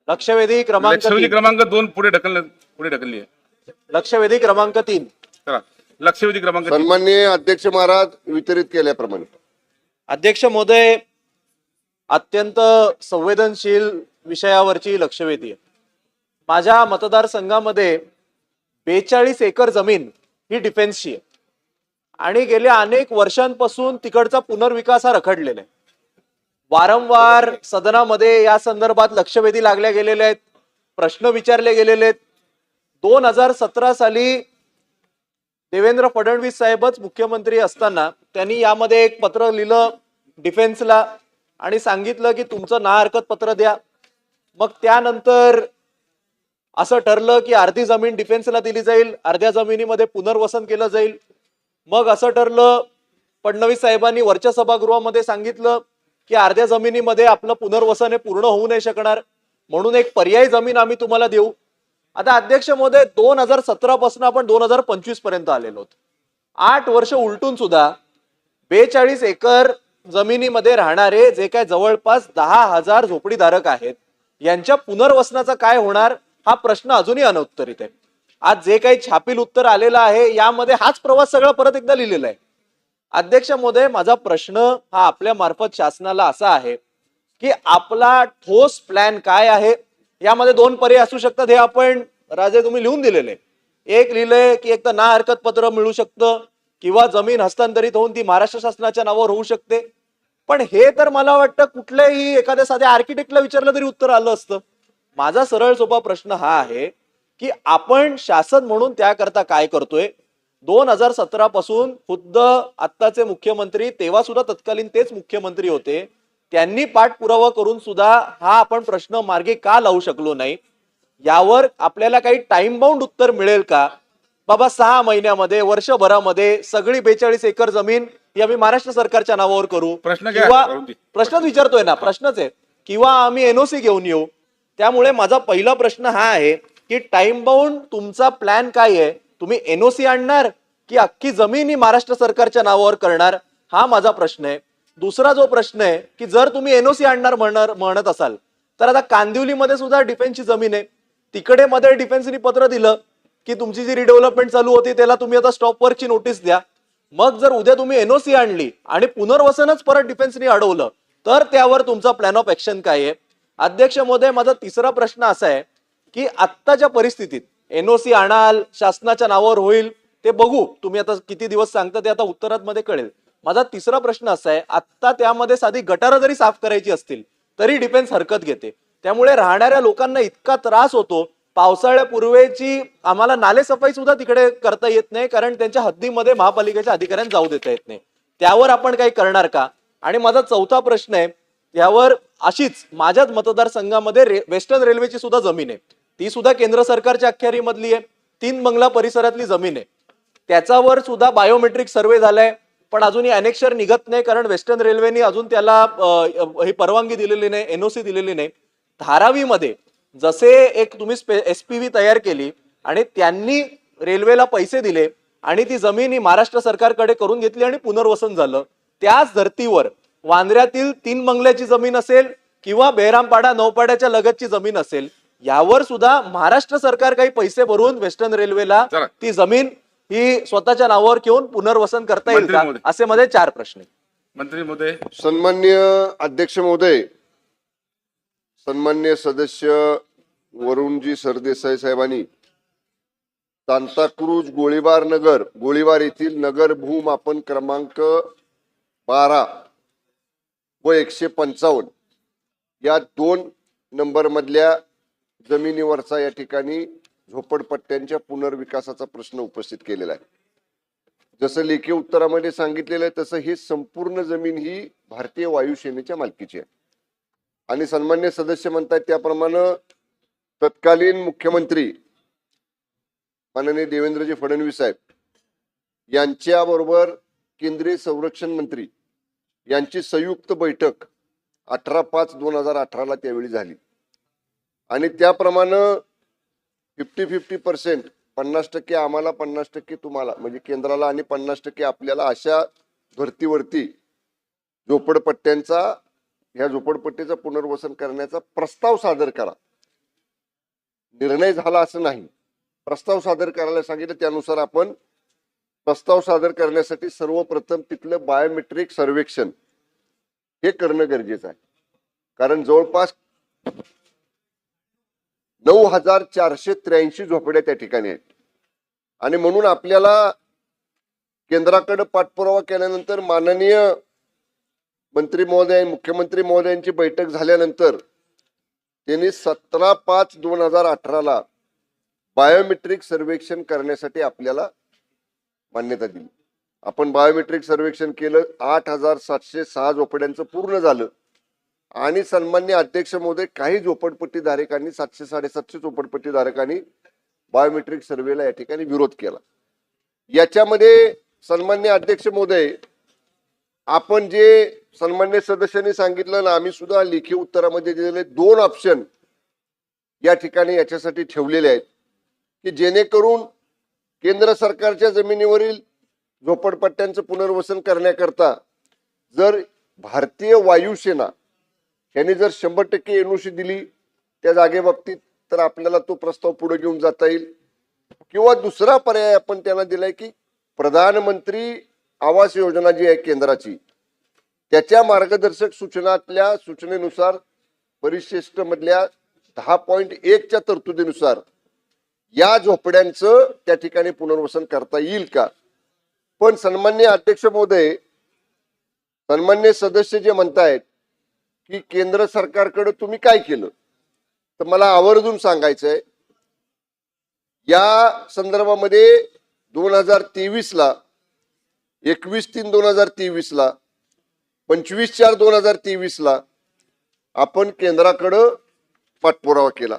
लक्षवेधी क्रमांक लक्षवेधी 3. क्रमांक 2 पुढे ढकलली आहे. लक्षवेधी क्रमांक 3. चला, लक्षवेधी क्रमांक 3. सन्माननीय अध्यक्ष महाराज, वितरित केल्याप्रमाणे अध्यक्ष महोदय, अत्यंत संवेदनशील विषयावरची लक्षवेधी आहे. माझ्या मतदारसंघामध्ये 42 एकर जमीन ही डिफेन्सची आहे आणि गेल्या अनेक वर्षांपासून तिकडचा पुनर्विकास हा रखडलेला आहे. वारंवार सदनामध्ये या संदर्भात लक्षवेधी लागल्या गेलेल्या आहेत, प्रश्न विचारले गेलेले आहेत. 2017 साली देवेंद्र फडणवीस साहेबच मुख्यमंत्री असताना त्यांनी यामध्ये एक पत्र लिहिलं डिफेन्सला आणि सांगितलं की तुमचं ना हरकत पत्र द्या. मग त्यानंतर असं ठरलं की अर्धी जमीन डिफेन्सला दिली जाईल, अर्ध्या जमिनीमध्ये पुनर्वसन केलं जाईल. मग असं ठरलं, फडणवीस साहेबांनी वरच्या सभागृहामध्ये सांगितलं की अर्ध्या जमिनीमध्ये आपलं पुनर्वसन हे पूर्ण होऊ नाही शकणार, म्हणून एक पर्यायी जमीन आम्ही तुम्हाला देऊ. आता अध्यक्ष महोदय, 2017 पासून आपण 2025 पर्यंत आलेलो आहोत. 8 वर्ष उलटून सुद्धा 42 एकर जमिनीमध्ये राहणारे जे काय जवळपास 10,000 झोपडीधारक आहेत, यांच्या पुनर्वसनाचा काय होणार हा प्रश्न अजूनही अनउत्तरित आहे. आज जे काही छापील उत्तर आलेलं आहे यामध्ये हाच प्रवास सगळा परत एकदा लिहिलेला आहे. अध्यक्ष महोदय, माझा प्रश्न हा आपल्या मार्फत शासनाला असा आहे की आपला ठोस प्लॅन काय आहे. यामध्ये 2 पर्याय असू शकतात, हे आपण राजे तुम्ही लिहून दिलेले. एक लिहिलंय की एक तर ना हरकत पत्र मिळू शकतं किंवा जमीन हस्तांतरित होऊन ती महाराष्ट्र शासनाच्या नावावर होऊ शकते. पण हे तर मला वाटतं कुठल्याही एखाद्या साध्या आर्किटेक्टला विचारलं तरी उत्तर आलं असतं. माझा सरळ सोपा प्रश्न हा आहे की आपण शासन म्हणून त्याकरता काय करतोय. 2017 पासून खुद्द आत्ताचे मुख्यमंत्री, तेव्हा सुद्धा तत्कालीन तेच मुख्यमंत्री होते, त्यांनी पाठपुरावा करून सुद्धा हा आपण प्रश्न मार्गी का लावू शकलो नाही. यावर आपल्याला काही टाइम बाउंड उत्तर मिळेल का? बाबा 6 महिन्यामध्ये, वर्षभरामध्ये सगळी 42 एकर जमीन ही आम्ही महाराष्ट्र सरकारच्या नावावर करू, किंवा प्रश्नच विचारतोय ना, प्रश्नच आहे, किंवा आम्ही एनओसी घेऊन येऊ. त्यामुळे माझा पहिला प्रश्न हा आहे की टाइम बाउंड तुमचा प्लॅन काय आहे. तुम्ही एनओसी आणणार की अख्खी जमीन ही महाराष्ट्र सरकारच्या नावावर करणार, हा माझा प्रश्न आहे. दुसरा जो प्रश्न आहे की जर तुम्ही एनओसी आणणार म्हणत असाल तर आता कांदिवलीमध्ये सुद्धा डिफेन्सची जमीन आहे, तिकडे मध्ये डिफेन्सनी पत्र दिलं की तुमची जी रिडेव्हलपमेंट चालू होती त्याला तुम्ही आता स्टॉप वर्कची नोटीस द्या. मग जर उद्या तुम्ही एनओसी आणली आणि पुनर्वसनच परत डिफेन्सनी अडवलं तर त्यावर तुमचा प्लॅन ऑफ ऍक्शन काय आहे. अध्यक्ष महोदय, माझा तिसरा प्रश्न असा आहे की आत्ताच्या परिस्थितीत एनओसी आणाल, शासनाच्या नावावर होईल, ते बघू, तुम्ही आता किती दिवस सांगता ते आता उत्तरात मध्ये कळेल. माझा तिसरा प्रश्न असा आहे, आता त्यामध्ये साधी गटारं जरी साफ करायची असतील तरी डिफेन्स हरकत घेते. त्यामुळे राहणाऱ्या लोकांना इतका त्रास होतो. पावसाळ्यापूर्वीची आम्हाला नालेसफाई सुद्धा तिकडे करता येत नाही, कारण त्यांच्या हद्दीमध्ये महापालिकेच्या अधिकाऱ्यांना जाऊ देता येत नाही. त्यावर आपण काही करणार का? आणि माझा चौथा प्रश्न आहे, यावर अशीच माझ्याच मतदारसंघामध्ये वेस्टर्न रेल्वेची सुद्धा जमीन आहे, ती सुद्धा केंद्र सरकारच्या अखत्यारीमधली आहे, 3 बंगला परिसरातली जमीन आहे. त्याच्यावर सुद्धा बायोमेट्रिक सर्वे झालाय, पण अजूनही अनेक्षर निघत नाही, कारण वेस्टर्न रेल्वेने अजून त्याला ही परवानगी दिलेली नाही, एनओसी दिलेली नाही. धारावीमध्ये जसे एक तुम्ही एसपीव्ही तयार केली आणि त्यांनी रेल्वेला पैसे दिले आणि ती जमीन ही महाराष्ट्र सरकारकडे करून घेतली आणि पुनर्वसन झालं, त्याच धर्तीवर वांद्र्यातील 3 बंगल्याची जमीन असेल किंवा बेहरामपाडा नौपाड्याच्या लगतची जमीन असेल, यावर सुद्धा महाराष्ट्र सरकार काही पैसे भरून वेस्टर्न रेल्वेला ती जमीन ही स्वतःच्या नावावर घेऊन पुनर्वसन करता येईल का, असे माझे 4 प्रश्न. मंत्री महोदय. सन्माननीय अध्यक्ष महोदय, सन्माननीय सदस्य वरुणजी सरदेसाई साहेबांनी सांताक्रूज गोळीबार येथील नगर भूमापन क्रमांक 12 व 155 या 2 नंबर मधल्या जमिनीवरचा या ठिकाणी झोपडपट्ट्यांच्या पुनर्विकासाचा प्रश्न उपस्थित केलेला आहे. जसं लेखी उत्तरामध्ये सांगितलेलं आहे तसं ही संपूर्ण जमीन ही भारतीय वायुसेनेच्या मालकीची आहे. आणि सन्मान्य सदस्य म्हणतात त्याप्रमाणे तत्कालीन मुख्यमंत्री माननीय देवेंद्रजी फडणवीस साहेब यांच्याबरोबर केंद्रीय संरक्षण मंत्री यांची संयुक्त बैठक 18/5/2018 त्यावेळी झाली आणि त्याप्रमाणे 50-50% 50% आम्हाला 50% तुम्हाला, म्हणजे केंद्राला आणि 50% आपल्याला, अशा धर्तीवरती झोपडपट्ट्यांचा ह्या झोपडपट्टीचं पुनर्वसन करण्याचा प्रस्ताव सादर करा. निर्णय झाला असं नाही, प्रस्ताव सादर करायला सांगितलं. त्यानुसार आपण प्रस्ताव सादर करण्यासाठी सर्वप्रथम तिथलं बायोमेट्रिक सर्वेक्षण हे करणं गरजेचं आहे. कारण जवळपास 9,483 झोपड्या त्या ठिकाणी आहेत आणि म्हणून आपल्याला केंद्राकडे पाठपुरावा केल्यानंतर माननीय मंत्री महोदय, मुख्यमंत्री महोदयांची बैठक झाल्यानंतर त्यांनी 17/5/2018 बायोमेट्रिक सर्वेक्षण करण्यासाठी आपल्याला मान्यता दिली. आपण बायोमेट्रिक सर्वेक्षण केलं. 8,706 झोपड्यांचं पूर्ण झालं आणि सन्माननीय अध्यक्ष महोदय, काही झोपडपट्टी धारकांनी 700-750 झोपडपट्टी धारकांनी बायोमेट्रिक सर्वेला या ठिकाणी विरोध केला. याच्यामध्ये सन्माननीय अध्यक्ष महोदय, आपण जे सन्माननीय सदस्यांनी सांगितलं ना, आम्ही सुद्धा लेखी उत्तरामध्ये दिलेले 2 ऑप्शन या ठिकाणी याच्यासाठी ठेवलेले आहेत की जेणेकरून केंद्र सरकारच्या जमिनीवरील झोपडपट्ट्यांचं पुनर्वसन करण्याकरता जर भारतीय वायुसेना यांनी जर 100% एनओसी दिली त्या जागेबाबतीत तर आपल्याला तो प्रस्ताव पुढे घेऊन जाता येईल. किंवा दुसरा पर्याय आपण त्यांना दिलाय की प्रधानमंत्री आवास योजना जी आहे केंद्राची, त्याच्या मार्गदर्शक सूचनातल्या सूचनेनुसार परिशिष्ट मधल्या 10.1च्या तरतुदीनुसार या झोपड्यांचं त्या ठिकाणी पुनर्वसन करता येईल का. पण सन्माननीय अध्यक्ष महोदय, सन्माननीय सदस्य जे म्हणतायत की केंद्र सरकारकडे तुम्ही काय केलं, तर मला आवर्जून सांगायचंय, या संदर्भामध्ये 2023ला 21/3/2023ला 25/4/2023ला आपण केंद्राकडं पाठपुरावा केला.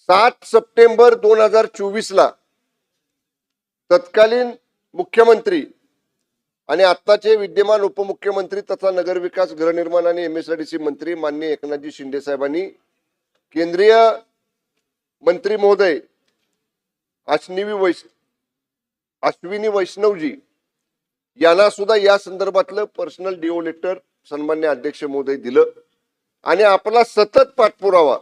7 सप्टेंबर 2024ला तत्कालीन मुख्यमंत्री आणि आत्ताचे विद्यमान उपमुख्यमंत्री तथा नगरविकास, गृहनिर्माण आणि MSRDC मंत्री माननीय एकनाथजी शिंदे साहेबांनी केंद्रीय मंत्री महोदय अश्विनी वैष्णवजी यांना सुद्धा या संदर्भातलं पर्सनल डिओ लेटर सन्मान्य अध्यक्ष महोदय दिलं आणि आपला सतत पाठपुरावा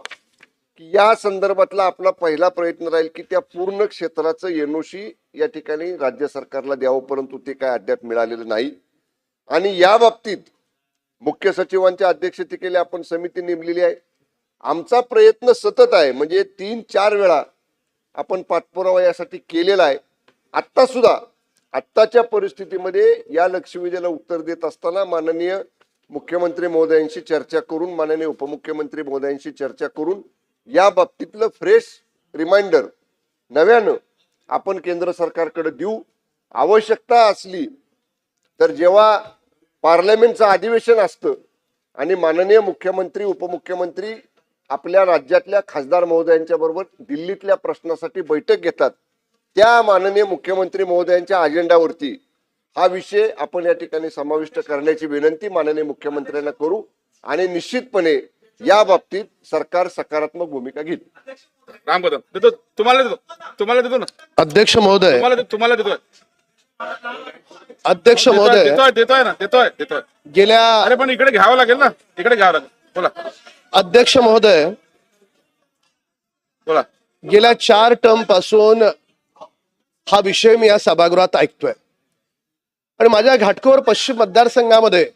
की या संदर्भातला आपला पहिला प्रयत्न राहील की त्या पूर्ण क्षेत्राचं एनओसी या ठिकाणी राज्य सरकारला द्यावं, परंतु ते काय अद्याप मिळालेलं नाही. आणि या बाबतीत मुख्य सचिवांच्या अध्यक्षतेखाली आपण समिती नेमलेली आहे. आमचा प्रयत्न सतत आहे, म्हणजे 3-4 वेळा आपण पाठपुरावा यासाठी केलेला आहे. आत्ता सुद्धा आत्ताच्या परिस्थितीमध्ये या लक्षवेधीला उत्तर देत असताना माननीय मुख्यमंत्री महोदयांशी चर्चा करून, माननीय उपमुख्यमंत्री महोदयांशी चर्चा करून या बाबतीतलं फ्रेश रिमाइंडर नव्यानं आपण केंद्र सरकारकडे देऊ. आवश्यकता असली तर जेव्हा पार्लमेंटचं अधिवेशन असतं आणि माननीय मुख्यमंत्री उपमुख्यमंत्री आपल्या राज्यातल्या खासदार महोदयांच्या बरोबर दिल्लीतल्या प्रश्नासाठी बैठक घेतात, त्या माननीय मुख्यमंत्री महोदयांच्या अजेंडावरती हा विषय आपण या ठिकाणी समाविष्ट करण्याची विनंती माननीय मुख्यमंत्र्यांना करू आणि निश्चितपणे या बाबतीत सरकार सकारात्मक भूमिका घेईल. राम कदम देतो, तुम्हाला देतो ना अध्यक्ष महोदय, तुम्हाला देतोय अध्यक्ष महोदय, देतोय. गेल्या अरे पण इकडे घ्यावं लागेल ना, इकडे घ्यावं लागेल. बोला अध्यक्ष महोदय, बोला. गेल्या 4 टर्म पासून हा विषय मी या सभागृहात ऐकतोय आणि माझ्या घाटकोपर पश्चिम मतदारसंघामध्ये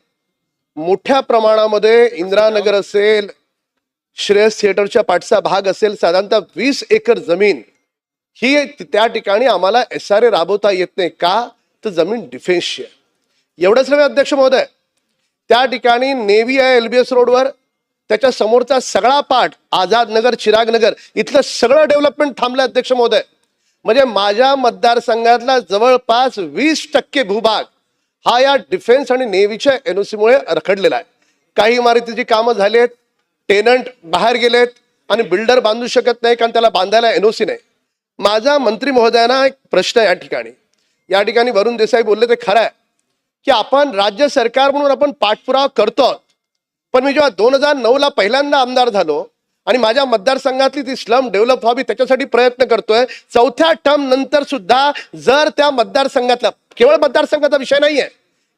मोठ्या प्रमाणामध्ये इंदिरानगर असेल, श्रेयस थिएटरच्या पाठचा भाग असेल, साधारणतः 20 एकर जमीन ही त्या ठिकाणी आम्हाला SRA राबवता येत नाही. का तर जमीन डिफेन्सची आहे. एवढंच नव्हे अध्यक्ष महोदय, त्या ठिकाणी नेव्ही आहे LBS रोडवर, त्याच्या समोरचा सगळा पाठ आझाद नगर, चिराग नगर इथलं सगळं डेव्हलपमेंट थांबलं अध्यक्ष महोदय. म्हणजे माझ्या मतदारसंघातला जवळपास 20% भूभाग हा या डिफेन्स आणि नेव्हीच्या NOC मुळे रखडलेला आहे. काही इमारतीची कामं झालेत, टेनंट बाहेर गेलेत आणि बिल्डर बांधू शकत नाही कारण त्याला बांधायला NOC नाही. माझा मंत्री महोदयांना एक प्रश्न आहे या ठिकाणी वरुण देसाई बोलले ते खरं आहे की आपण राज्य सरकार म्हणून आपण पाठपुरावा करतो, पण मी जेव्हा 2009ला पहिल्यांदा आमदार झालो आणि माझ्या मतदारसंघातली ती स्लम डेव्हलप व्हावी त्याच्यासाठी प्रयत्न करतोय. 4थ्या टर्म नंतर सुद्धा जर त्या मतदारसंघातला, केवळ मतदारसंघाचा विषय नाहीये,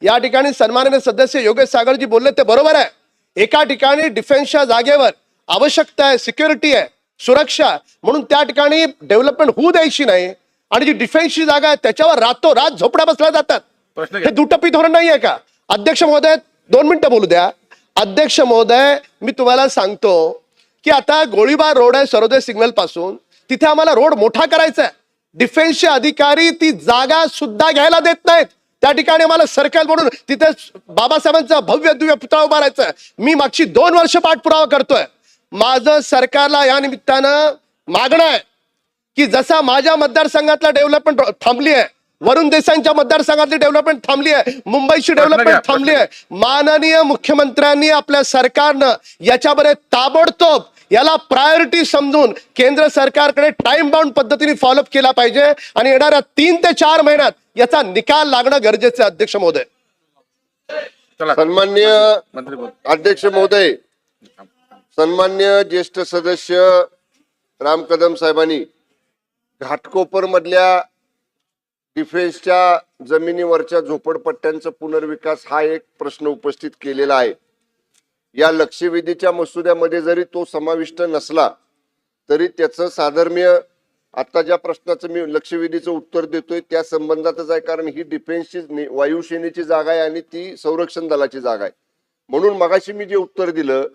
या ठिकाणी सन्माननीय सदस्य योगेश सागरजी बोलले ते बरोबर आहे एका ठिकाणी डिफेन्सच्या जागेवर आवश्यकता आहे, सिक्युरिटी आहे, सुरक्षा आहे, म्हणून त्या ठिकाणी डेव्हलपमेंट होऊ द्यायची नाही आणि जी डिफेन्सची जागा आहे त्याच्यावर रातोरात झोपड्या बसल्या जातात. प्रश्न हे घ्या. दुटप्पी धोरण नाहीये का? अध्यक्ष महोदय 2 मिनिटं बोलू द्या. अध्यक्ष महोदय, मी तुम्हाला सांगतो की आता गोळीबार रोड आहे सर्वोदय सिग्नल पासून, तिथे आम्हाला रोड मोठा करायचा आहे. डिफेन्सचे अधिकारी ती जागा सुद्धा घ्यायला देत नाहीत. त्या ठिकाणी आम्हाला सर्कल म्हणून तिथे बाबासाहेबांचा भव्य दिव्य पुतळा उभारायचा आहे. मी मागची 2 वर्ष पाठपुरावा करतोय. माझं सरकारला या निमित्तानं मागणं आहे की जसा माझ्या मतदारसंघातला डेव्हलपमेंट थांबली आहे, वरुण देसाईंच्या मतदारसंघातली डेव्हलपमेंट थांबली आहे, मुंबईची डेव्हलपमेंट थांबली आहे, माननीय मुख्यमंत्र्यांनी आपल्या सरकारनं याच्यामध्ये ताबडतोब याला प्रायोरिटी समजून केंद्र सरकारकडे टाइम बाउंड पद्धतीने फॉलोअप केला पाहिजे आणि येणाऱ्या 3 ते 4 महिन्यात याचा निकाल लागणं गरजेचं आहे. अध्यक्ष महोदय, चला सन्मान्य मंत्री बोल. अध्यक्ष महोदय, सन्मान्य ज्येष्ठ सदस्य राम कदम साहेबांनी घाटकोपर मधल्या डिफेन्सच्या जमिनीवरच्या झोपडपट्ट्यांचा पुनर्विकास हा एक प्रश्न उपस्थित केलेला आहे. या लक्षवेधीच्या मसुद्यामध्ये जरी तो समाविष्ट नसला तरी त्याचं साधर्म्य आता ज्या प्रश्नाचं मी लक्षवेधीचं उत्तर देतोय त्या संबंधातच आहे, कारण ही डिफेन्सची वायुसेनेची जागा आहे आणि ती संरक्षण दलाची जागा आहे. म्हणून मगाशी मी जे उत्तर दिलं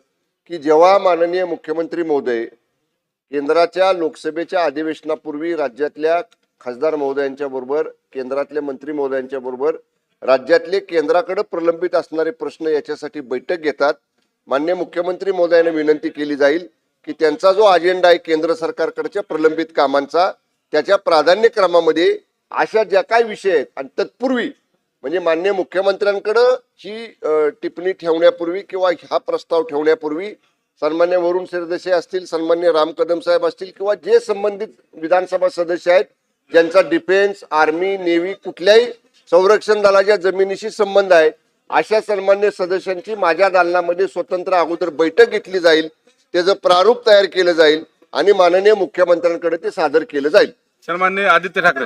की जेव्हा माननीय मुख्यमंत्री महोदय केंद्राच्या लोकसभेच्या अधिवेशनापूर्वी राज्यातल्या खासदार महोदयांच्या बरोबर, केंद्रातल्या मंत्री महोदयांच्या बरोबर राज्यातले केंद्राकडे प्रलंबित असणारे प्रश्न याच्यासाठी बैठक घेतात, माननीय मुख्यमंत्री महोदयांना विनंती केली जाईल की त्यांचा जो अजेंडा आहे केंद्र सरकारकडच्या प्रलंबित कामांचा, त्याच्या प्राधान्यक्रमामध्ये अशा ज्या काही विषय आहेत आणि तत्पूर्वी म्हणजे माननीय मुख्यमंत्र्यांकडे ही टिप्पणी ठेवण्यापूर्वी किंवा हा प्रस्ताव ठेवण्यापूर्वी सन्मान्य वरुण सरदेसाई असतील, सन्मान्य राम कदम साहेब असतील किंवा जे संबंधित विधानसभा सदस्य आहेत ज्यांचा डिफेन्स, आर्मी, नेव्ही कुठल्याही संरक्षण दलाच्या जमिनीशी संबंध आहे, अशा सन्मान्य सदस्यांची माझ्या दालनामध्ये स्वतंत्र अगोदर बैठक घेतली जाईल, त्याचं प्रारूप तयार केलं जाईल आणि माननीय मुख्यमंत्र्यांकडे ते सादर केलं जाईल. सन्माननीय आदित्य ठाकरे.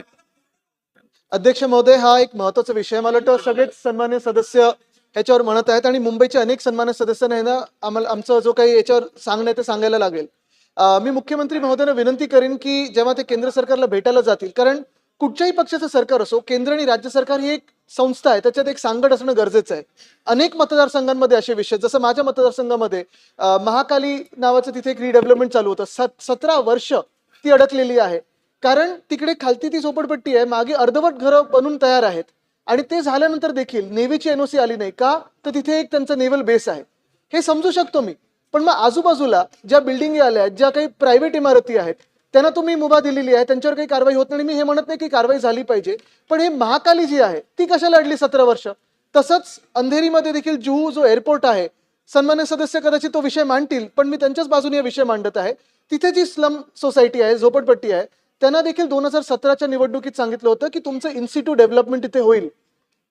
अध्यक्ष महोदय, हा एक महत्वाचा विषय आहे. मला वाटतं सगळेच सन्मान्य सदस्य याच्यावर म्हणत आहेत आणि मुंबईचे अनेक सन्मान्य सदस्यांना आहे ना आम्हाला आमचं जो काही याच्यावर सांगणं आहे ते सांगायला लागेल. मी मुख्यमंत्री महोदयांना विनंती करेन की जेव्हा ते केंद्र सरकारला भेटायला जातील, कारण कुठच्याही पक्षाचं सरकार असो, केंद्र आणि राज्य सरकार ही एक संस्था आहे, त्याच्यात एक सांगड असणं गरजेचं आहे. अनेक मतदारसंघांमध्ये असे विषय, जसं माझ्या मतदारसंघामध्ये महाकाली नावाचं तिथे एक रिडेव्हलपमेंट चालू होतं. 17 वर्ष ती अडकलेली आहे, कारण तिकडे खालती ती झोपडपट्टी आहे, मागे अर्धवट घरं बनून तयार आहेत आणि ते झाल्यानंतर देखील नेव्हीची एनओसी आली नाही का, तर तिथे एक त्यांचा नेव्हल बेस आहे. हे समजू शकतो मी, पण मग आजूबाजूला ज्या बिल्डिंगी आल्या आहेत, ज्या काही प्रायव्हेट इमारती आहेत, त्यांना तुम्ही मुभा दिलेली आहे, त्यांच्यावर काही कारवाई होत नाही. मी हे म्हणत नाही की कारवाई झाली पाहिजे, पण हे महाकाली जी आहे ती कशाला अडली 17 वर्ष? तसंच अंधेरीमध्ये देखील जुहू जो एअरपोर्ट आहे, सन्मान्य सदस्य कदाचित तो विषय मांडतील, पण मी त्यांच्याच बाजूने हा विषय मांडत आहे. तिथे जी स्लम सोसायटी आहे, झोपडपट्टी आहे, त्यांना देखील 2017च्या निवडणुकीत सांगितलं होतं की तुमचं इन्स्टिट्यूट डेव्हलपमेंट इथे होईल.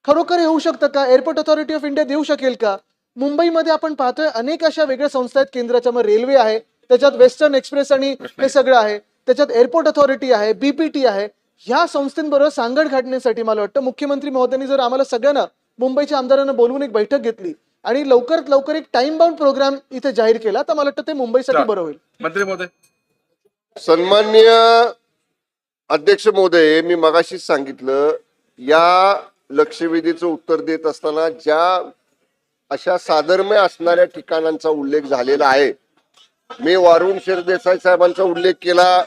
खरोखर हे होऊ शकतं का? एअरपोर्ट अथॉरिटी ऑफ इंडिया देऊ शकेल का? मुंबईमध्ये आपण पाहतोय अनेक अशा वेगळ्या संस्था आहेत केंद्राच्या, मग रेल्वे आहे, त्याच्यात वेस्टर्न एक्सप्रेस आणि हे सगळं आहे, त्याच्यात एअरपोर्ट अथॉरिटी आहे, बीपीटी आहे. ह्या संस्थांबरोबर सांगड घालण्यासाठी मला वाटतं मुख्यमंत्री महोदयांनी जर आम्हाला सगळ्यांना, मुंबईच्या आमदारांना बोलवून एक बैठक घेतली आणि लवकरात लवकर एक टाइम बाउंड प्रोग्राम इथे जाहीर केला, तर मला वाटतं ते मुंबईसाठी बरं होईल. मंत्री महोदय. सन्मान्य अध्यक्ष महोदय, मी मगाशीच सांगितलं या लक्षवेधीचं उत्तर देत असताना ज्या अशा साधर्म्य असणाऱ्या ठिकाणांचा उल्लेख झालेला आहे, मी वरुण सरदेसाई साहेबांचा उल्लेख केला,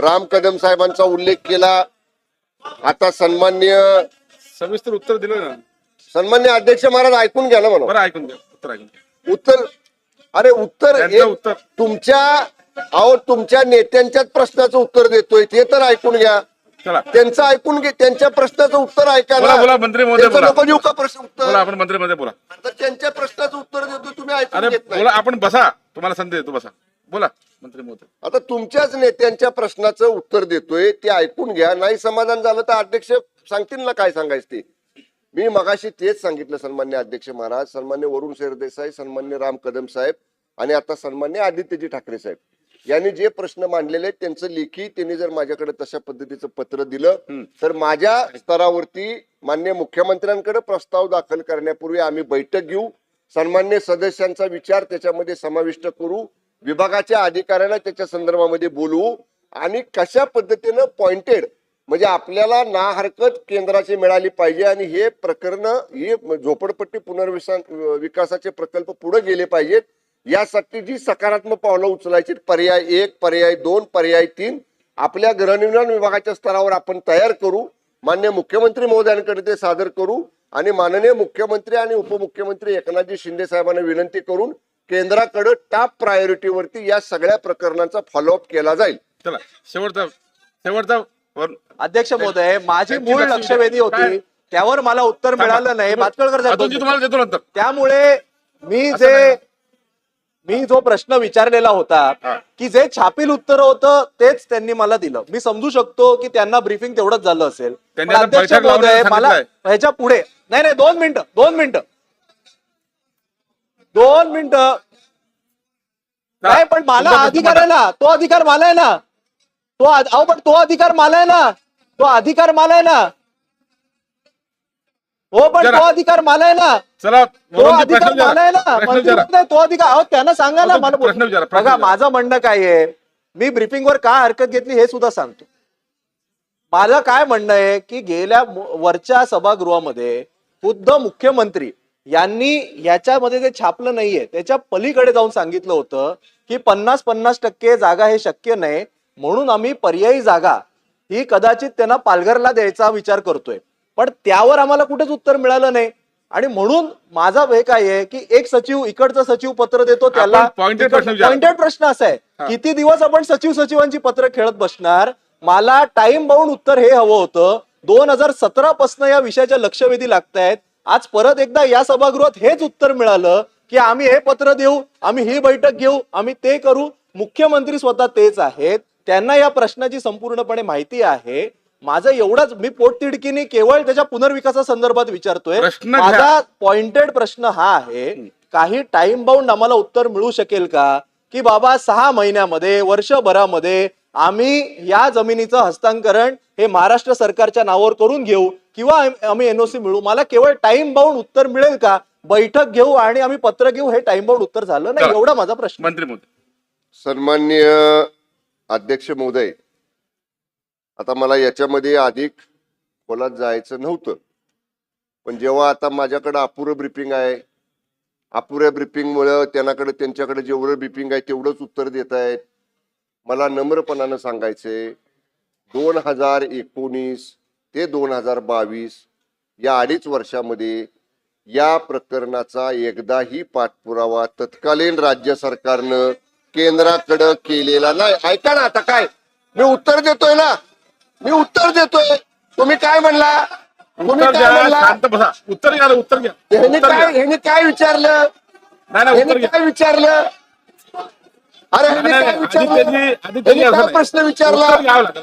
राम कदम साहेबांचा उल्लेख केला, आता सन्मान्य सविस्तर उत्तर दिलं ना. सन्मान्य अध्यक्ष महाराज ऐकून घ्या ना मला. बरं ऐकून घ्या, उत्तर ऐकून घ्या. उत्तर त्यांचं उत्तर. तुमच्या नेत्यांच्याच प्रश्नाचं उत्तर देतोय ते तर ऐकून घ्या. चला त्यांचं ऐकून घे, त्यांच्या प्रश्नाचं उत्तर ऐका ना. बोला मंत्री महोदय, त्यांचं बोला. नको देऊ का प्रश्न उत्तर? बोला, आपण मंत्री महोदय बोला. तर त्यांच्या प्रश्नाचं उत्तर देतो, तुम्ही ऐकून अरे घेत नाही. बोला, आपण बसा, तुम्हाला संधी देतो, बसा. बोला मंत्री महोदय. आता तुमच्याच नेत्यांच्या प्रश्नाचं उत्तर देतोय ते ऐकून घ्या. नाही समाधान झालं तर अध्यक्ष सांगतील ना काय सांगायचं ते. मी मगाशी तेच सांगितलं सन्मान्य अध्यक्ष महाराज, सन्मान्य वरुण सरदेसाई, सन्मान्य राम कदम साहेब आणि आता सन्मान्य आदित्यजी ठाकरे साहेब यांनी जे प्रश्न मांडलेले आहेत त्यांचं लेखी त्यांनी जर माझ्याकडे तशा पद्धतीचं पत्र दिलं तर माझ्या स्तरावरती माननीय मुख्यमंत्र्यांकडे प्रस्ताव दाखल करण्यापूर्वी आम्ही बैठक घेऊ. सन्मान्य सदस्यांचा विचार त्याच्यामध्ये समाविष्ट करू, विभागाच्या अधिकाऱ्यांना त्याच्या संदर्भामध्ये बोलवू आणि कशा पद्धतीनं पॉइंटेड म्हणजे आपल्याला ना हरकत केंद्राची मिळाली पाहिजे आणि हे प्रकरण हे झोपडपट्टी विकासाचे प्रकल्प पुढे गेले पाहिजेत यासाठी जी सकारात्मक पावलं उचलायची पर्याय 1, पर्याय 2, पर्याय 3 आपल्या गृहनिर्माण विभागाच्या स्तरावर आपण तयार करू, माननीय मुख्यमंत्री महोदयांकडे ते सादर करू आणि माननीय मुख्यमंत्री आणि उपमुख्यमंत्री एकनाथजी शिंदे साहेबांना विनंती करून केंद्राकडे टॉप प्रायोरिटीवरती या सगळ्या प्रकरणांचा फॉलोअप केला जाईल. चला शेवटचा अध्यक्ष महोदय, माझी मूळ लक्षवेधी होती त्यावर मला उत्तर मिळालं नाही. भातखळकर साहेब तुम्हाला देतो नंतर. त्यामुळे मी जो प्रश्न विचारलेला होता की जे छापील उत्तर होतं तेच त्यांनी मला दिलं. मी समजू शकतो की त्यांना ब्रीफिंग तेवढंच झालं असेल. त्यांनी पण आता अध्यक्ष बैठक लावण्याचं महोदय, मला सांगितलंय. ह्याच्या पुढे नाही 2 मिनिटं नाही, पण मला अधिकार आहे ना, तो अधिकार मला आहे ना, पण तो अधिकार मला आहे ना, तो अधिकार मला आहे ना, हो पण जरा. तो अधिकार मला आहे ना, चला तो अधिकार मला आहे ना, मंत्री महोदय, तो अधिकार त्यांना सांगा ना मला. प्रश्न विचारा. बघा माझं म्हणणं काय आहे, मी ब्रीफिंगवर का हरकत घेतली हे सुद्धा सांगतो. माझं काय म्हणणं आहे की गेल्या वरच्या सभागृहामध्ये खुद्द मुख्यमंत्री यांनी याच्यामध्ये जे छापलं नाहीये त्याच्या पलीकडे जाऊन सांगितलं होतं की 50% जागा हे शक्य नाही, म्हणून आम्ही पर्यायी जागा ही कदाचित त्यांना पालघरला द्यायचा विचार करतोय. पण त्यावर आम्हाला कुठेच उत्तर मिळालं नाही आणि म्हणून माझा हे काय आहे की एक सचिव इकडचा सचिव पत्र देतो त्याला pointed प्रश्न विचारा. पॉइंटेड प्रश्न असा आहे, किती दिवस आपण सचिवांची पत्र खेळत बसणार. मला टाइम बाउंड उत्तर हे हवं होतं. 2017 पासून या विषयाच्या लक्षवेधी लागतायत. आज परत एकदा या सभागृहात हेच उत्तर मिळालं की आम्ही हे पत्र देऊ, आम्ही ही बैठक घेऊ, आम्ही ते करू. मुख्यमंत्री स्वतः तेच आहेत, त्यांना या प्रश्नाची संपूर्णपणे माहिती आहे. माझं एवढंच, मी पोटतिडकीने केवळ त्याच्या पुनर्विकासासंदर्भात विचारतोय. प्रश्न घ्या. माझा पॉइंटेड प्रश्न हा आहे, काही टाइम बाउंड आम्हाला उत्तर मिळू शकेल का की बाबा 6 महिन्यामध्ये वर्षभरामध्ये आम्ही या जमिनीचं हस्तांतरण हे महाराष्ट्र सरकारच्या नावावर करून घेऊ किंवा आम्ही एनओसी मिळू. मला केवळ टाइम बाउंड उत्तर मिळेल का, बैठक घेऊ आणि आम्ही पत्र घेऊ, हे टाइम बाउंड उत्तर झालं नाही, एवढा माझा प्रश्न. मंत्री महोदय. सन्माननीय अध्यक्ष महोदय, आता मला याच्यामध्ये अधिक खोलात जायचं नव्हतं, पण जेव्हा आता माझ्याकडे अपुरं ब्रीफिंग आहे, अपुऱ्या ब्रीफिंगमुळे त्यांच्याकडे जेवढं ब्रीफिंग आहे तेवढंच उत्तर देत आहेत. मला नम्रपणानं सांगायचंय 2019 ते 2022 या 2.5 वर्षामध्ये या प्रकरणाचा एकदाही पाठपुरावा तत्कालीन राज्य सरकारनं केंद्राकडे केलेला नाही. ऐका ना, आता काय मी उत्तर देतोय ना, मी उत्तर देतोय. तुम्ही काय म्हणला, तुम्ही उत्तर काय घ्या, म्हणला, शांत बसा. उत्तर घ्या. ह्यांनी काय विचारलं, नाही उत्तर ह्यांनी घ्या. काय विचारलं, अरे ह्यांनी काय विचारलं, ह्यांनी काय प्रश्न विचारला,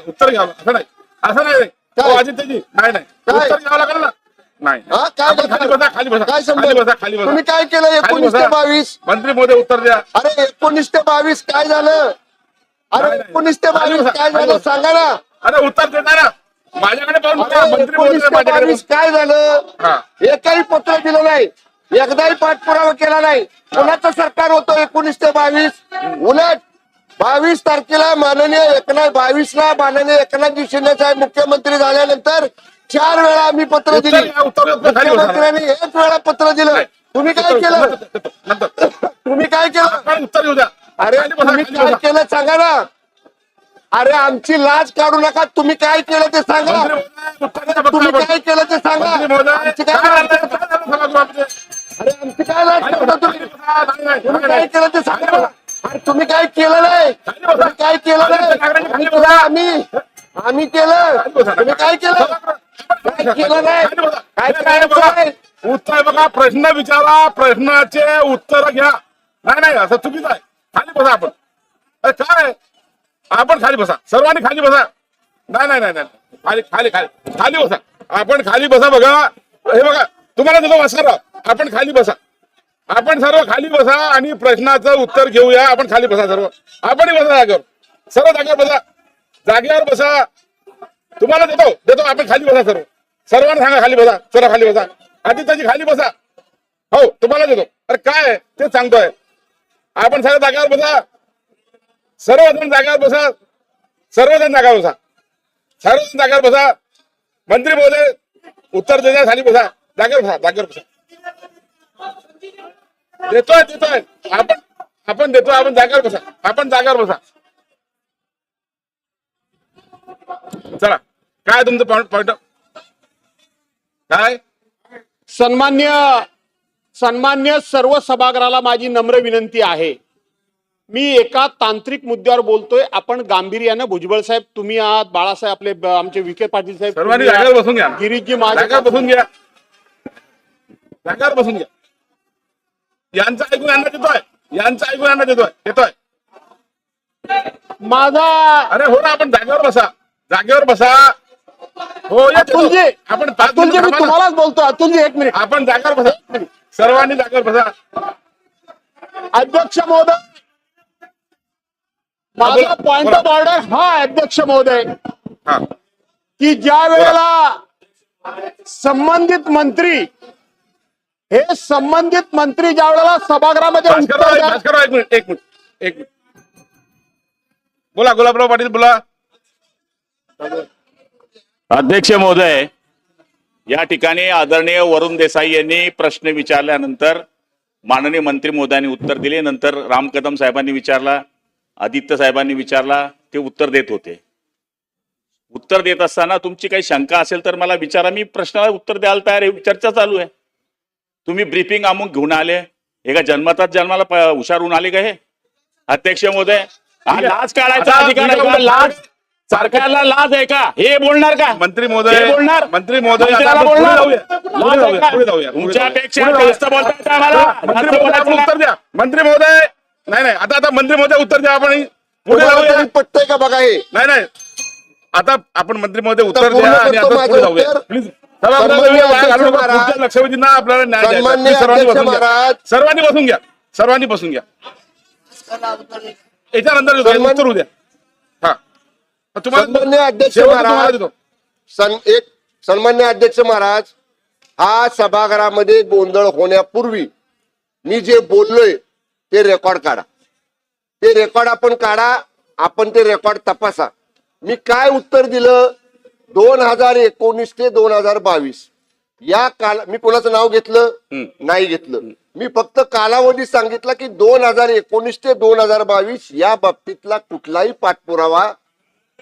उत्तर घ्यावं असं नाही, असं नाही. काय? आदित्यजी नाही काय? उत्तर घ्यावं लागेल ना. नाही हा, काय आपण खाली बसा, खाली बसा, काय खाली समजेल? बसा, खाली बसा. तुम्ही काय केलं 19 ते 22? मंत्री महोदय उत्तर द्या. अरे 19 ते 22 काय झालं, अरे नाही. 19 ते 22 काय खाली झालं बसा. सांगा ना. अरे उत्तर देणार ना, माझ्याकडे पाहून बोला. अरे मंत्री 19 महोदय ते माझ्याकडे 22 काय झालं, हा. एकही पत्र दिलं नाही, एकदाही पाठपुरावा केला नाही. कोणाचं सरकार होतं 19 ते 22? उलट 22 तारखेला माननीय एकनाथजी शिंदे साहेब मुख्यमंत्री झाल्यानंतर 4 वेळा आम्ही पत्र दिली. उत्तर खाली बसा. मुख्यमंत्र्यांनी 1 वेळा पत्र दिलं. तुम्ही काय केलं, नंतर तुम्ही काय केलं, आपण उत्तर घेऊ द्या. अरे खाली बसा, तुम्ही खाली काय बसा. केलं सांगा ना. अरे आमची लाज काढू नका, तुम्ही काय केलं ते सांगा. मंत्री महोदय, उत्तर द्या फक्त तुम्ही आपण. काय केलं ते सांगा. मंत्री महोदय, आमची काय काय लाज झालं? काढता? काय झालं सभागृहामध्ये? अरे आमची काय लाज खाली काढता बसा, तुम्ही, खाली बसा. नाही, नाही, तुम्ही नाही, काय नाही. केलं ते सांगा ना. अरे तुम्ही काय केलं नाही, खाली बसा. तुम्ही काय केलं नाही, आम्ही केलं, आम्ही केलं, तुम्ही काय केलं, काय केलं नाही, काय करायचं नाही. उत्तर बघा, प्रश्न विचारा, प्रश्नाचे उत्तर घ्या. नाही असं चुकीचं आहे. खाली बसा आपण. अरे काय आपण खाली बसा, सर्वांनी खाली बसा. नाही खाली खाली खाली खाली बसा. आपण खाली बसा. बघा हे बघा, तुम्हाला देतो वासरा, आपण खाली बसा. आपण सर्व खाली बसा आणि प्रश्नाचं उत्तर घेऊया. आपण खाली बसा सर्व, आपणही बसा जागेवर, सर्व जागेवर बसा, जागेवर बसा. तुम्हाला देतो आपण खाली बसा सर्व, सर्वांना सांगा खाली बसा. चला खाली बसा. आदित्यजी खाली बसा. हो तुम्हाला देतो. अरे काय आहे ते सांगतोय. आपण सगळ्या जागेवर बसा, सर्वजण जागेवर बसा, सर्वजण जागेवर बसा, सर्वजण जागेवर बसा. मंत्री महोदय उत्तर देण्या खाली बसा, जागेवर बसा, जागेवर बसा. देतोय आपण देतोय. आपण जागेवर बसा, आपण जागेवर बसा. चला काय तुमचं पॉइंट काय? सन्मान्य सर्व सभागृहाला माझी नम्र विनंती आहे. मी एका तांत्रिक मुद्द्यावर बोलतोय. आपण गांभीर्यानं, भुजबळ साहेब तुम्ही आहात, बाळासाहेब आपले आमचे विखे पाटील साहेब सर्वांनी तुम्ही जागेवर आहात, बसून घ्या. गिरीशजी जागेवर बसून घ्या, जागेवर बसून घ्या. यांचं ऐकून यांना देतोय, यांचं ऐकून यांना देतोय. माझा अरे हो ना, आपण जागेवर बसा, जागेवर बसा. हो या देतो. अतुलजी, आपण 5 अतुलजी मिनिटं मी थांबा ना. तुम्हालाच बोलतो. अतुलजी एक मिनिट. आपण जागेवर बसा, सर्वांनी जागेवर बसा. अध्यक्ष महोदय, माझा बोला, पॉइंट बोला. ऑफ ऑर्डर हा अध्यक्ष महोदय हा की ज्या वेळेला संबंधित मंत्री ज्या वेळेला सभागृहामध्ये उत्तर द्या- भास्करराव एक मिनिट. बोला गुलाबराव पाटील बोला. अध्यक्ष महोदय, या ठिकाणी आदरणीय वरुण देसाई यांनी प्रश्न विचारल्यानंतर माननीय मंत्री महोदयांनी उत्तर दिले. नंतर राम कदम साहेबांनी विचारला, आदित्य साहेबांनी विचारला, ते उत्तर देत होते. उत्तर देत असताना तुमची काही शंका असेल तर मला विचारा, मी प्रश्नाला उत्तर द्यायला तयार आहे. चर्चा चालू आहे. तुम्ही ब्रीफिंग अमुक घेऊन आले, एका जन्माला हुशार होऊन आले का हे? अध्यक्ष महोदय, हा लाज काढायचा आता अधिकार आहे ठीक का? आहे. लाज सरकारला लाज आहे का? हे बोलणार का? मंत्री महोदय, हे बोलणार? मंत्री महोदय, आता मंत्र्याला आपण पुढे बोलणार? जाऊया. लाज आहे का? पुढे जाऊया. तुमच्यापेक्षा पुढे जाऊया. जास्त बोलता येतं आम्हाला. मंत्री जास्त महोदय बोलायचं आपण नाही. उत्तर द्या. मंत्री महोदय नाही आता मंत्री महोदय उत्तर द्या. आपण पुढे तुम्हाला जाऊया. तरी पटतंय का बघा हे? नाही आता आपण मंत्री महोदय उत्तर पूर्ण द्या आणि करतो आता माझं पुढे जाऊया. उत्तर. प्लीज सन्माननीय अध्यक्ष महाराज, पुढच्या लक्षवेधींना आपल्याला न्याय द्यायचा. सन्माननीय प्लीज सर्वांनी अध्यक्ष बसून घ्या. महाराज. सर्वांनी बसून घ्या. सर्वांनी बसून घ्या. याच्यानंतर देतो. सन्मान- उत्तर उद्या. हा सन्माननीय अध्यक्ष शेवटचं तुम्हाला महाराज, देतो. सन्मान्य अध्यक्ष महाराज, हा सभागृहामध्ये गोंधळ होण्यापूर्वी मी जे बोललोय ते रेकॉर्ड काढा. ते रेकॉर्ड आपण काढा. आपण ते रेकॉर्ड तपासा. मी काय उत्तर दिलं 2019 ते 2022 या काल मी कोणाचं नाव घेतलं नाही घेतलं. मी फक्त कालावधी सांगितला की 2019 ते 2022 या बाबतीतला कुठलाही पाठपुरावा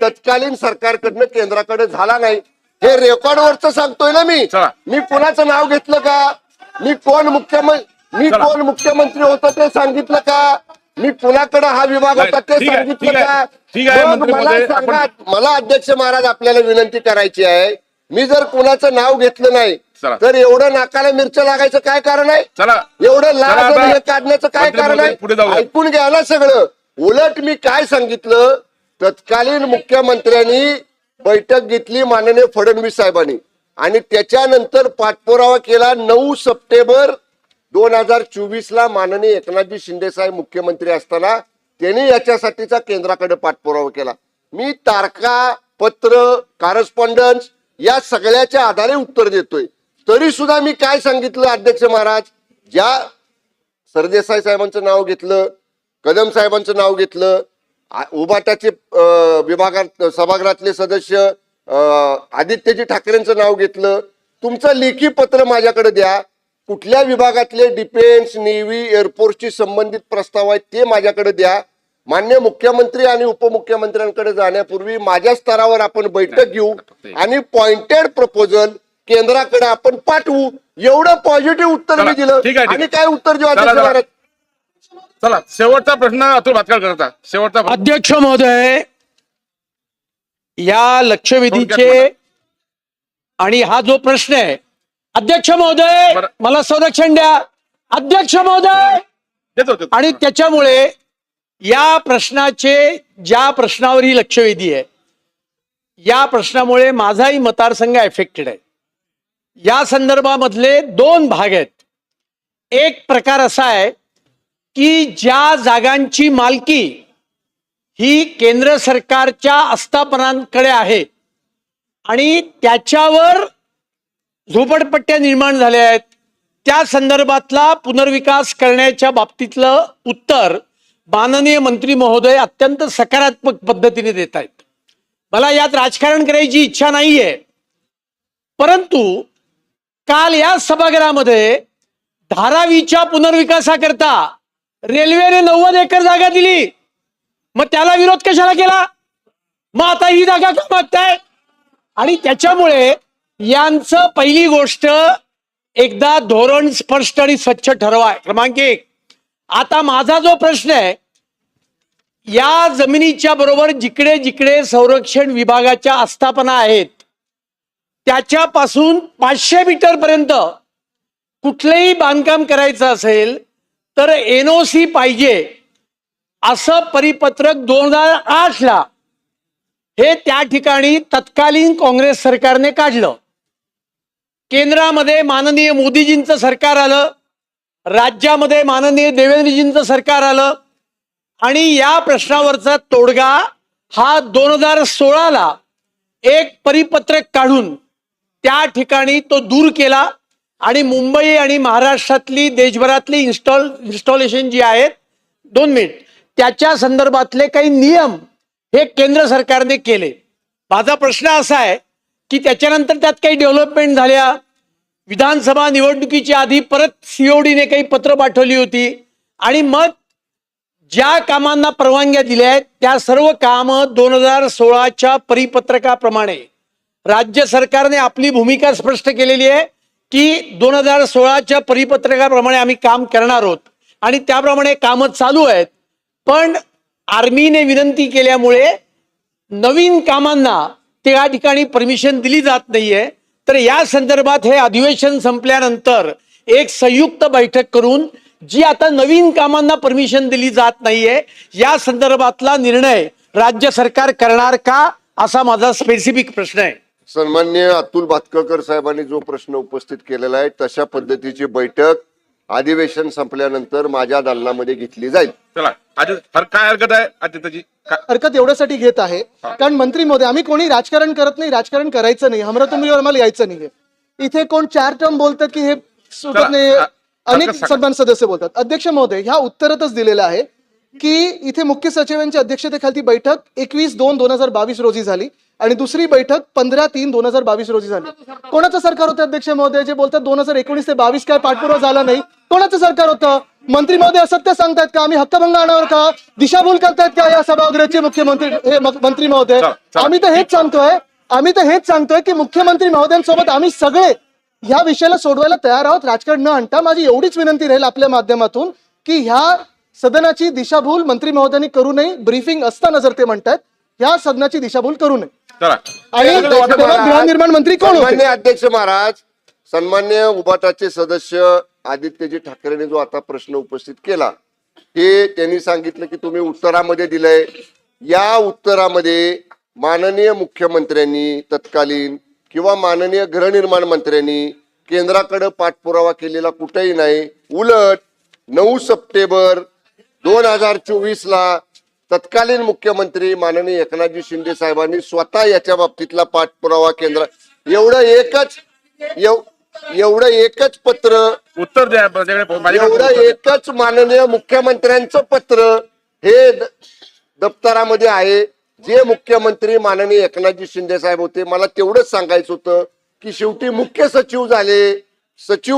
तत्कालीन सरकारकडनं केंद्राकडे झाला नाही. हे रेकॉर्डवरच सांगतोय ना मी. चला. मी कोणाचं नाव घेतलं का? मी कोण मुख्यमंत्री होतो ते सांगितलं का? मी कुणाकडे हा विभाग होता ते ठीक आहे, सांगितलं ठीक आहे. का? ठीक आहे, मग मंत्री मला महोदय, सांगा, आपण- मला अध्यक्ष महाराज आपल्याला विनंती करायची आहे. मी जर कुणाचं नाव घेतलं नाही चला. तर एवढं नाकाला मिरच्या लागायचं काय कारण आहे? चला एवढं चला लाज आता आणि हे काढण्याचं काय मंत्री कारण महोदय, पुढे आहे? जाऊया. ऐकून घ्या ना सगळं. उलट मी काय सांगितलं, तत्कालीन मुख्यमंत्र्यांनी बैठक घेतली माननीय फडणवीस साहेबांनी आणि त्याच्यानंतर पाठपुरावा केला. 9 सप्टेंबर 2024 ला माननीय एकनाथजी शिंदे साहेब मुख्यमंत्री असताना त्यांनी याच्यासाठीचा केंद्राकडे पाठपुरावा केला. मी तारखा, पत्र, कॉरेस्पॉन्डन्स या सगळ्याच्या आधारे उत्तर देतोय. तरी सुद्धा मी काय सांगितलं अध्यक्ष महाराज, ज्या सरदेसाई साहेबांचं नाव घेतलं, कदम साहेबांचं नाव घेतलं, उबाटाचे विभागात सभागृहातले सदस्य आदित्यजी ठाकरेंचं नाव घेतलं. तुमचं लेखी पत्र माझ्याकडे द्या. कुठल्या विभागातले डिफेन्स, नेव्ही, एअरफोर्सशी संबंधित प्रस्ताव आहेत ते माझ्याकडे द्या. मान्य मुख्यमंत्री आणि उपमुख्यमंत्र्यांकडे जाण्यापूर्वी माझ्या स्तरावर आपण बैठक घेऊ आणि पॉइंटेड प्रपोजल केंद्राकडे आपण पाठवू. एवढं पॉझिटिव्ह उत्तर चला, मी दिलं. ठीक आहे, ठीक आणि आहे. काय उत्तर देऊ चला, अध्यक्ष चला. महाराज? चला शेवटचा प्रश्न अतुल भातकर करता. शेवटचा प्रश्न. अध्यक्ष महोदय, या लक्षवेधीचे आणि हा जो प्रश्न आहे, अध्यक्ष महोदय बरं. मला संरक्षण द्या. अध्यक्ष महोदय, देतो. आणि त्याच्यामुळे या प्रश्नाचे, ज्या प्रश्नावर ही लक्षवेधी आहे, या प्रश्नामुळे माझाही मतदारसंघ एफेक्टेड आहे. या संदर्भामधले 2 भाग आहेत. एक प्रकार असा आहे की ज्या जागांची मालकी ही केंद्र सरकारच्या आस्थापनांकडे आहे आणि त्याच्यावर झोपडपट्ट्या निर्माण झाल्या आहेत, त्या संदर्भातला पुनर्विकास करण्याच्या बाबतीतलं उत्तर माननीय मंत्री महोदय अत्यंत सकारात्मक पद्धतीने देत आहेत. मला यात राजकारण करायची इच्छा नाहीये, परंतु काल या सभागृहामध्ये धारावीच्या पुनर्विकासाकरता रेल्वेने 90 एकर जागा दिली. मग त्याला विरोध कशाला केला? मग आता ही जागा का मागताय? आणि त्याच्यामुळे यांचं पहिली गोष्ट, एकदा धोरण स्पष्ट आणि स्वच्छ ठरवा. क्रमांक 1. आता माझा जो प्रश्न आहे, या जमिनीच्या बरोबर जिकडे जिकडे संरक्षण विभागाच्या आस्थापना आहेत त्याच्यापासून 500 मीटर पर्यंत कुठलंही बांधकाम करायचं असेल तर NOC पाहिजे असं परिपत्रक 2008ला हे त्या ठिकाणी तत्कालीन काँग्रेस सरकारने काढलं. केंद्रामध्ये माननीय मोदीजींचं सरकार आलं, राज्यामध्ये माननीय देवेंद्रजींचं सरकार आलं आणि या प्रश्नावरचा तोडगा हा 2016ला एक परिपत्रक काढून त्या ठिकाणी तो दूर केला आणि मुंबई आणि महाराष्ट्रातली देशभरातली इन्स्टॉलेशन जी आहेत, 2 मिनिट, त्याच्या संदर्भातले काही नियम हे केंद्र सरकारने केले. माझा प्रश्न असा आहे की त्याच्यानंतर त्यात काही डेव्हलपमेंट झाल्या. विधानसभा निवडणुकीच्या आधी परत CODने काही पत्र पाठवली होती आणि मग ज्या कामांना परवानग्या दिल्या आहेत त्या सर्व कामं 2016च्या परिपत्रकाप्रमाणे राज्य सरकारने आपली भूमिका स्पष्ट केलेली आहे की 2016च्या परिपत्रकाप्रमाणे आम्ही काम करणार आहोत आणि त्याप्रमाणे कामं चालू आहेत. पण आर्मीने विनंती केल्यामुळे नवीन कामांना त्या ठिकाणी परमिशन दिली जात नाहीये. तर या संदर्भात हे अधिवेशन संपल्यानंतर एक संयुक्त बैठक करून जी आता नवीन कामांना परमिशन दिली जात नाहीये या संदर्भातला निर्णय राज्य सरकार करणार का, असा माझा स्पेसिफिक प्रश्न आहे. सन्मान्य अतुल भातखळकर साहेबांनी जो प्रश्न उपस्थित केलेला आहे तशा पद्धतीची बैठक अधिवेशन संपल्यानंतर माझ्या दालनामध्ये घेतली जाईल. चला आधी काय हरकत आहे आदित्यजी? हरकत एवढ्यासाठी घेत आहे कारण मंत्री महोदय, आम्ही कोणी राजकारण करत नाही, राजकारण करायचं नाही, हमरातुमरीवर आम्हाला यायचं नाहीये. इथे कोण 4 टर्म बोलतात की हे सुटत नाही, अनेक सन्मान सदस्य बोलतात. अध्यक्ष महोदय, ह्या उत्तरातच दिलेलं आहे की इथे मुख्य सचिवांच्या अध्यक्षतेखाली बैठक 21/2/2022 रोजी झाली आणि दुसरी बैठक 15/3/2022 रोजी झाली. कोणाचं सरकार होतं अध्यक्ष महोदय जे बोलतात 2019 ते 22 काय पाठपुरावा झाला नाही? कोणाचं सरकार होतं? मंत्री महोदय असत्य सांगतायत का? आम्ही हक्कभंग आणणार का? दिशाभूल करतायत का या सभागृहाचे मुख्यमंत्री मंत्री महोदय? आम्ही तर हेच सांगतोय की मुख्यमंत्री महोदयांसोबत आम्ही सगळे ह्या विषयाला सोडवायला तयार आहोत, राजकारण न आणता. माझी एवढीच विनंती राहील आपल्या माध्यमातून की ह्या सदनाची दिशाभूल मंत्री महोदयांनी करू नये. ब्रीफिंग असताना जर ते म्हणतात ह्या सदनाची दिशाभूल करू नये. आणि गृहनिर्माण मंत्री कोण होते? अध्यक्ष महाराज, सन्मान्य उबाटाचे सदस्य आदित्यजी ठाकरेने जो आता प्रश्न उपस्थित केला हे त्यांनी सांगितलं की तुम्ही उत्तरामध्ये दिलंय. या उत्तरामध्ये माननीय मुख्यमंत्र्यांनी तत्कालीन किंवा माननीय गृहनिर्माण मंत्र्यांनी केंद्राकडे पाठपुरावा केलेला कुठेही नाही. उलट 9 सप्टेंबर 2024ला तत्कालीन मुख्यमंत्री माननीय एकनाथजी शिंदे साहेबांनी स्वतः याच्या बाबतीतला पाठपुरावा केंद्र एवढं एकच पत्र उत्तर द्या. एवढं एकच माननीय मुख्यमंत्र्यांचं पत्र हे दप्तरामध्ये आहे जे मुख्यमंत्री माननीय एकनाथजी शिंदे साहेब होते. मला तेवढंच सांगायचं होतं की शेवटी मुख्य सचिव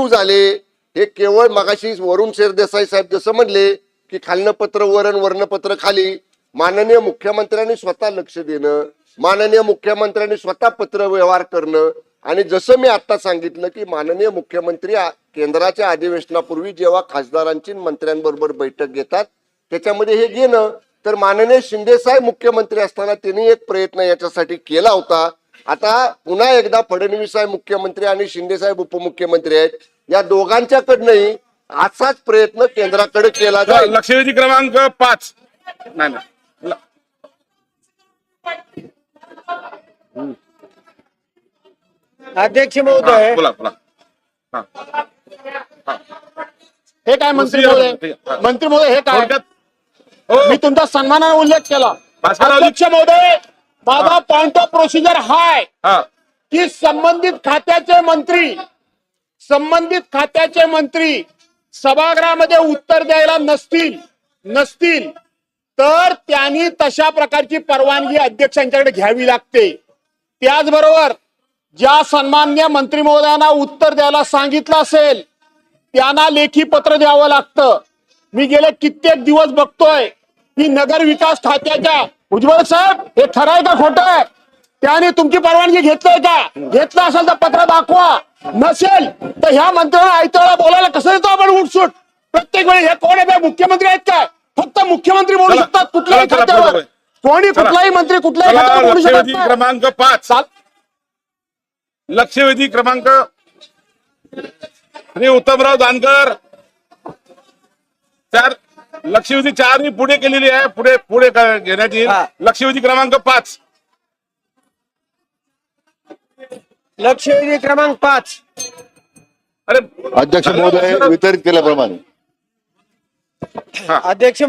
झाले हे केवळ मगाशी वरुण सरदेसाई साहेब जसं म्हणले की खालनं पत्र वरण पत्र खाली. माननीय मुख्यमंत्र्यांनी स्वतः लक्ष देणं, माननीय मुख्यमंत्र्यांनी स्वतः पत्र व्यवहार करणं आणि जसं मी आता सांगितलं की माननीय मुख्यमंत्री केंद्राच्या अधिवेशनापूर्वी जेव्हा खासदारांची मंत्र्यांबरोबर बैठक घेतात त्याच्यामध्ये हे घेणं. तर माननीय शिंदेसाहेब मुख्यमंत्री असताना त्यांनी एक प्रयत्न याच्यासाठी केला होता. आता पुन्हा एकदा फडणवीस साहेब मुख्यमंत्री आणि शिंदेसाहेब उपमुख्यमंत्री आहेत, या दोघांच्याकडनंही असाच प्रयत्न केंद्राकडे केला जाईल. लक्षवेधी क्रमांक 5. नाही अध्यक्ष महोदय, बोला. हे काय मंत्री महोदय हे काय? मी तुमचा सन्मानाने उल्लेख केला. अध्यक्ष महोदय, माझा पॉइंट ऑफ प्रोसिजर हा आहे की संबंधित खात्याचे मंत्री संबंधित खात्याचे मंत्री सभागृहामध्ये उत्तर द्यायला नसतील तर त्यांनी तशा प्रकारची परवानगी अध्यक्षांच्याकडे घ्यावी लागते. त्याचबरोबर ज्या सन्माननीय मंत्री महोदयांना उत्तर द्यायला सांगितलं असेल त्यांना लेखी पत्र द्यावं लागतं. मी गेले कित्येक दिवस बघतोय की नगर विकास खात्याच्या भुजबळ साहेब हे खरं आहे का खोटं आहे, त्याने तुमची परवानगी घेतलंय का, घेतलं असेल तर पत्र दाखवा, नसेल तर ह्या मंत्र्यांना आयत्याला बोलायला कसं येतो आपण उठसूट प्रत्येक वेळी. हे कोण आहे, मुख्यमंत्री आहेत काय, फक्त मुख्यमंत्री बोलू चला, शकतात कुठल्याही चला, चला, खात्यावर, बरोबर. कोणी चला. कुठलाही मंत्री कुठल्याही चला, खात्यावर बोलू शकत लक्षवेधी नाही. क्रमांक 5 लक्षवेधी क्रमांक आणि उत्तमराव जानकर 4 लक्षवेधी 4 ही पुढे केलेली आहे, पुढे घेण्यात येईल. लक्षवेधी क्रमांक 5 लक्षवेधी क्रमांक 5. अरे अध्यक्ष महोदय वितरित केल्याप्रमाणे अध्यक्ष